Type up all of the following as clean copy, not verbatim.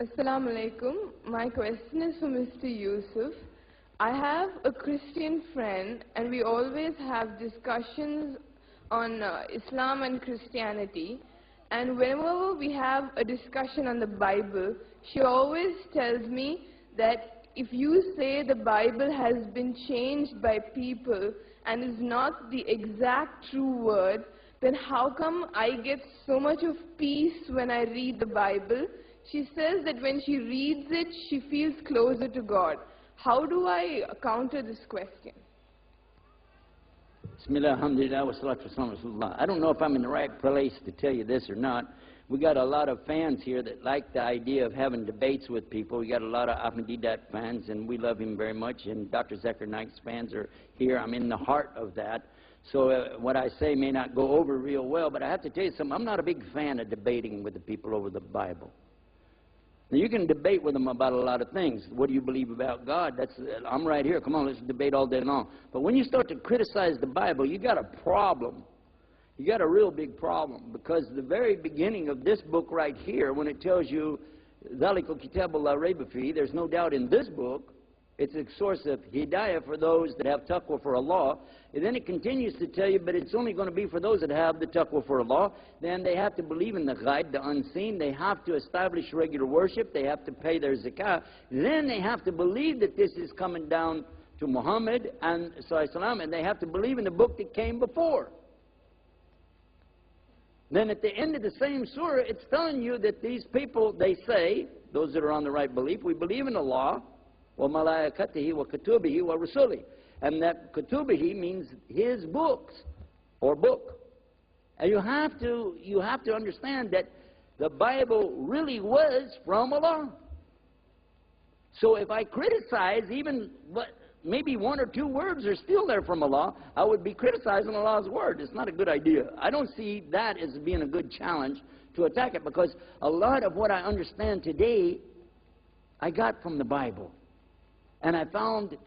Assalamu alaikum. My question is for Mr. Yusuf. I have a Christian friend and we always have discussions on Islam and Christianity, and whenever we have a discussion on the Bible, she always tells me that if you say the Bible has been changed by people and is not the exact true word, then how come I get so much of peace when I read the Bible? She says that when she reads it, she feels closer to God. How do I counter this question? Bismillah, alhamdulillah, wa salatu wa salam rasulullah. I don't know if I'm in the right place to tell you this or not. We got a lot of fans here that like the idea of having debates with people. We got a lot of Ahmadiyyat fans, and we love him very much. And Dr. Zakir Naik's fans are here. I'm in the heart of that. So what I say may not go over real well, but I have to tell you something. I'm not a big fan of debating with the people over the Bible. Now, you can debate with them about a lot of things. What do you believe about God? I'm right here. Come on, let's debate all day long. But when you start to criticize the Bible, you got a problem. You got a real big problem, because the very beginning of this book right here, when it tells you, ذَلِكَ الْكِتَابُ لَا رَيْبَ فِيهِ, there's no doubt in this book. It's a source of hidayah for those that have taqwa for Allah. And then it continues to tell you, but it's only going to be for those that have the taqwa for Allah. Then they have to believe in the ghaib, the unseen. They have to establish regular worship. They have to pay their zakah. Then they have to believe that this is coming down to Muhammad and Sallallahu, and they have to believe in the book that came before. Then at the end of the same surah, it's telling you that these people, they say, those that are on the right belief, we believe in Allah, وَمَلَائِكَتِهِ وَكُتُبِهِ وَرُسُلِهِ. And that kutubihi means his books, or book. And you have to understand that the Bible really was from Allah. So if I criticize even maybe one or two words are still there from Allah, I would be criticizing Allah's word. It's not a good idea. I don't see that as being a good challenge to attack it, because a lot of what I understand today, I got from the Bible. And I found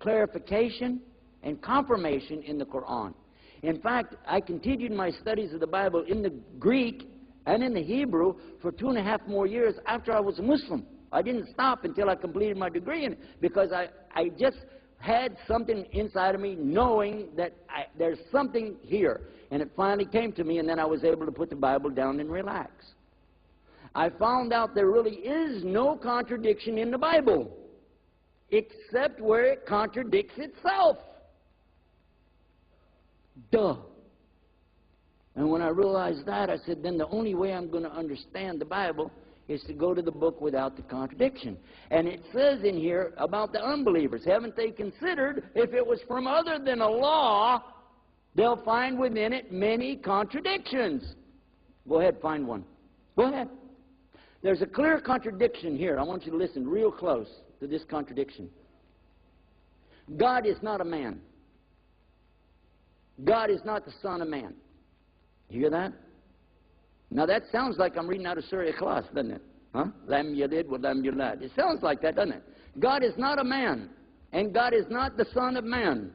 clarification and confirmation in the Quran. In fact, I continued my studies of the Bible in the Greek and in the Hebrew for 2.5 more years after I was a Muslim. I didn't stop until I completed my degree in it, because I just had something inside of me knowing that there's something here. And it finally came to me, and then I was able to put the Bible down and relax. I found out there really is no contradiction in the Bible, except where it contradicts itself. Duh. And when I realized that, I said, then the only way I'm going to understand the Bible is to go to the book without the contradiction. And it says in here about the unbelievers, haven't they considered if it was from other than Allah, they'll find within it many contradictions. Go ahead, find one. Go ahead. There's a clear contradiction here. I want you to listen real close to this contradiction. God is not a man. God is not the son of man. You hear that? Now that sounds like I'm reading out of Surah Ikhlas, doesn't it? Huh? Lam yalid wa lam yulad. It sounds like that, doesn't it? God is not a man, and God is not the son of man.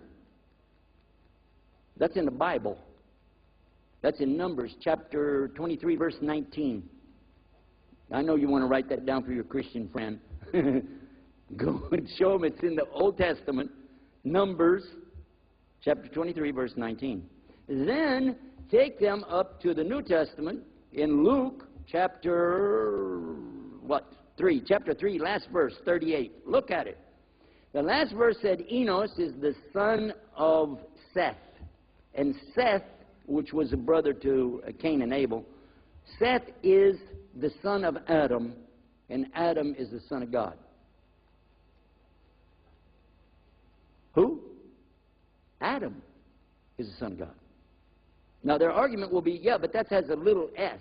That's in the Bible. That's in Numbers chapter 23, verse 19. I know you want to write that down for your Christian friend. Go and show them it's in the Old Testament, Numbers chapter 23, verse 19. Then take them up to the New Testament in Luke chapter 3, chapter 3, last verse, 38. Look at it. The last verse said Enos is the son of Seth. And Seth, which was a brother to Cain and Abel, Seth is the son of Adam, and Adam is the son of God. Who? Adam is the son of God. Now their argument will be, yeah, but that has a little s.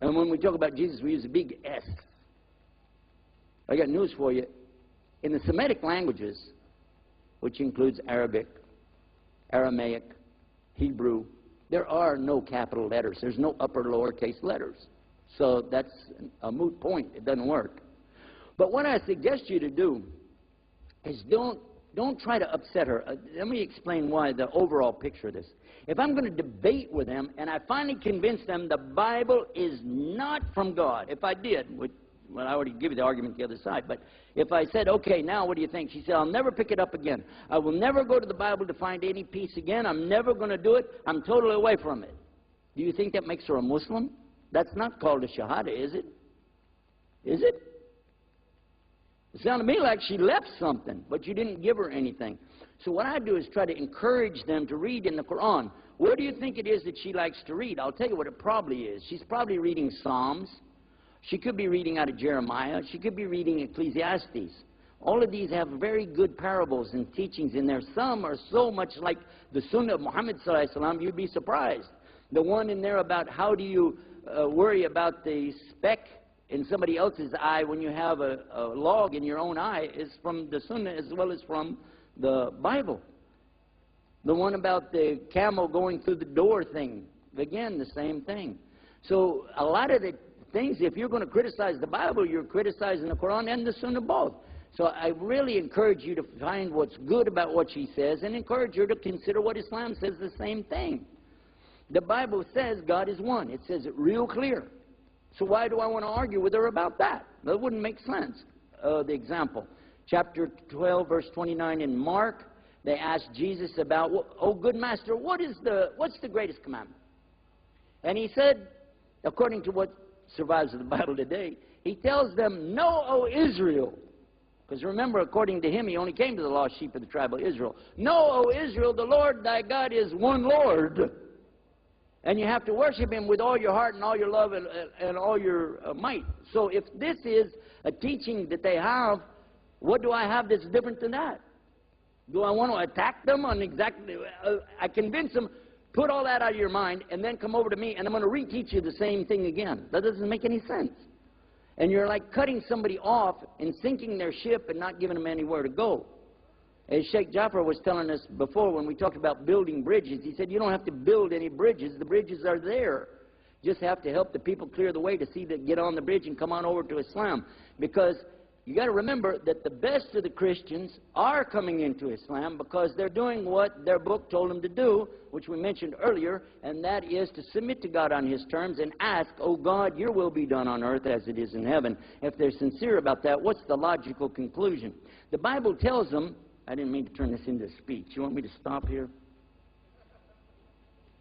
And when we talk about Jesus, we use a big S. I got news for you. In the Semitic languages, which includes Arabic, Aramaic, Hebrew, there are no capital letters. There's no upper lowercase letters. So that's a moot point. It doesn't work. But what I suggest you to do is don't try to upset her. Let me explain why, the overall picture of this. If I'm going to debate with them and I finally convince them the Bible is not from God, if I did, well, I already give you the argument the other side, but if I said, okay, now what do you think? She said, I'll never pick it up again. I will never go to the Bible to find any peace again. I'm never going to do it. I'm totally away from it. Do you think that makes her a Muslim? That's not called a Shahada, is it? Is it? It sounded to me like she left something, but you didn't give her anything. So what I do is try to encourage them to read in the Quran. What do you think it is that she likes to read? I'll tell you what it probably is. She's probably reading Psalms. She could be reading out of Jeremiah. She could be reading Ecclesiastes. All of these have very good parables and teachings in there. Some are so much like the Sunnah of Muhammad sallallahu alaihi wasallam, you'd be surprised. The one in there about how do you worry about the speck in somebody else's eye when you have a log in your own eye is from the Sunnah as well as from the Bible. The one about the camel going through the door thing, again, the same thing. So a lot of the things, if you're going to criticize the Bible, you're criticizing the Quran and the Sunnah both. So I really encourage you to find what's good about what she says and encourage her to consider what Islam says the same thing. The Bible says God is one. It says it real clear. So why do I want to argue with her about that? That wouldn't make sense. The example, chapter 12, verse 29 in Mark, they asked Jesus about, oh, good master, what's the greatest commandment? And he said, according to what survives of the Bible today, he tells them, know, O Israel. Because remember, according to him, he only came to the lost sheep of the tribe of Israel. Know, O Israel, the Lord thy God is one Lord. And you have to worship him with all your heart and all your love and all your might. So if this is a teaching that they have, what do I have that's different than that? Do I want to attack them on exactly... I convince them, put all that out of your mind, and then come over to me, and I'm going to reteach you the same thing again. That doesn't make any sense. And you're like cutting somebody off and sinking their ship and not giving them anywhere to go. As Sheikh Jafar was telling us before when we talked about building bridges, he said you don't have to build any bridges. The bridges are there. You just have to help the people clear the way to see that get on the bridge and come on over to Islam. Because you got to remember that the best of the Christians are coming into Islam because they're doing what their book told them to do, which we mentioned earlier, and that is to submit to God on his terms and ask, oh God, your will be done on earth as it is in heaven. If they're sincere about that, what's the logical conclusion? The Bible tells them, I didn't mean to turn this into a speech. You want me to stop here?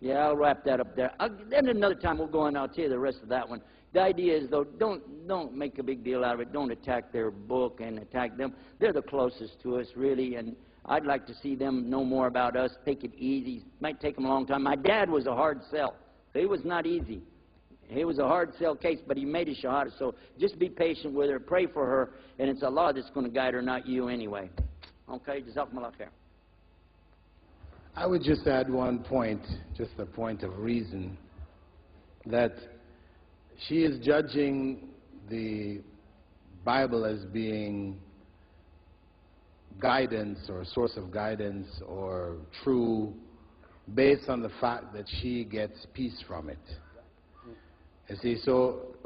Yeah, I'll wrap that up there. Then another time we'll go on and I'll tell you the rest of that one. The idea is, though, don't make a big deal out of it. Don't attack their book and attack them. They're the closest to us, really, and I'd like to see them know more about us. Take it easy. It might take them a long time. My dad was a hard sell. He was not easy. He was a hard sell case, but he made his shahada. So just be patient with her. Pray for her, and it's Allah that's going to guide her, not you anyway. Okay, Jazakumullah khair. I would just add one point, just a point of reason, that she is judging the Bible as being guidance or source of guidance or true based on the fact that she gets peace from it. You see, so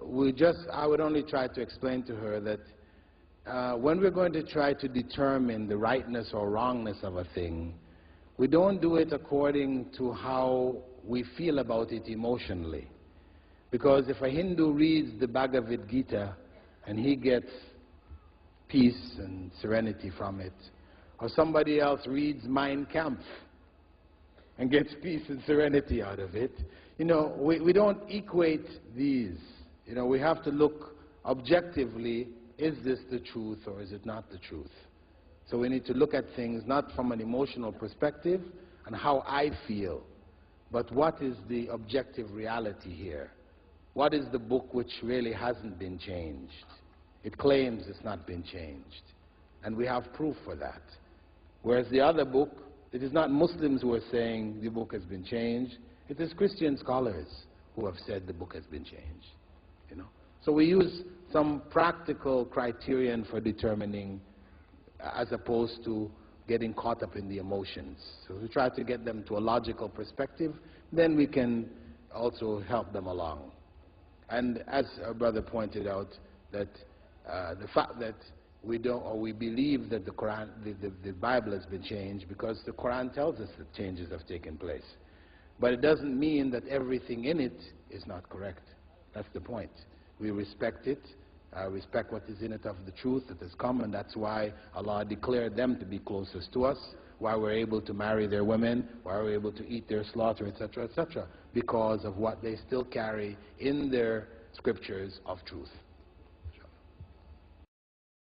I would only try to explain to her that when we're going to try to determine the rightness or wrongness of a thing, we don't do it according to how we feel about it emotionally. Because if a Hindu reads the Bhagavad Gita and he gets peace and serenity from it, or somebody else reads Mein Kampf and gets peace and serenity out of it, you know, we don't equate these. You know, we have to look objectively, is this the truth or is it not the truth? So we need to look at things not from an emotional perspective and how I feel, but what is the objective reality here? What is the book which really hasn't been changed? It claims it's not been changed, and we have proof for that. Whereas the other book, it is not Muslims who are saying the book has been changed, it is Christian scholars who have said the book has been changed. You know? So we use some practical criterion for determining as opposed to getting caught up in the emotions. So we try to get them to a logical perspective, then we can also help them along. And as our brother pointed out, that the fact that we don't, or we believe that the Quran, the Bible has been changed because the Quran tells us that changes have taken place. But it doesn't mean that everything in it is not correct. That's the point. We respect it. Respect what is in it of the truth that has come, and that's why Allah declared them to be closest to us, why we're able to marry their women, why we're able to eat their slaughter, etc., because of what they still carry in their scriptures of truth.